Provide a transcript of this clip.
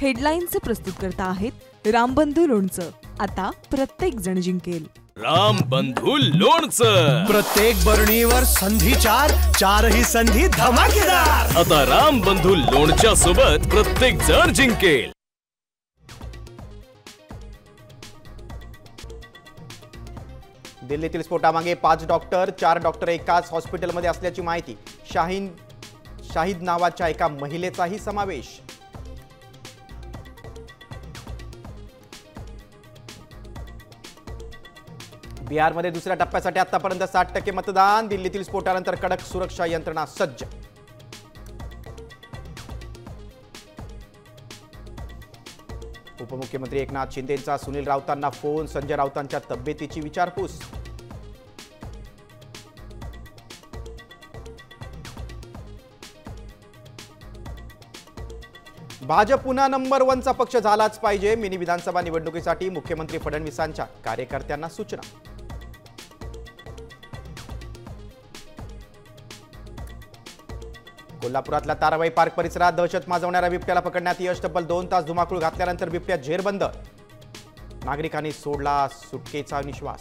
हेडलाईन्सचे प्रस्तुतकर्ता आहेत रामबंधू लोणचं. आता प्रत्येक जण जिंकेल. रामबंधू लोणचं. प्रत्येक बरणीवर संधी चार, चारही संधी धमाकेदार. आता रामबंधू लोणच्या सोबत प्रत्येक जण जिंकेल. दिल्लीतील स्फोटामागे 5 डॉक्टर, 4 डॉक्टर एकाच हॉस्पिटलमध्ये असल्याची माहिती. शाहिद नावाच्या एका महिलेचाही समावेश. बिहारमध्ये दुसऱ्या टप्प्यासाठी आतापर्यंत 60% मतदान. दिल्लीतील स्फोटानंतर कडक सुरक्षा यंत्रणा सज्ज. उपमुख्यमंत्री एकनाथ शिंदेंचा सुनील राऊतांना फोन. संजय राऊतांच्या तब्येतीची विचारपूस. भाजप पुन्हा नंबर 1चा पक्ष झालाच पाहिजे. मिनी विधानसभा निवडणुकीसाठी मुख्यमंत्री फडणवीसांच्या कार्यकर्त्यांना सूचना. कोल्हापुरातल्या ताराबाई पार्क परिसरात दहशत माजवणाऱ्या बिबट्याला पकडण्यात यश. तब्बल 2 तास धुमाकूळ घातल्यानंतर बिबट्या जेरबंद. नागरिकांनी सोडला सुटकेचा निश्वास.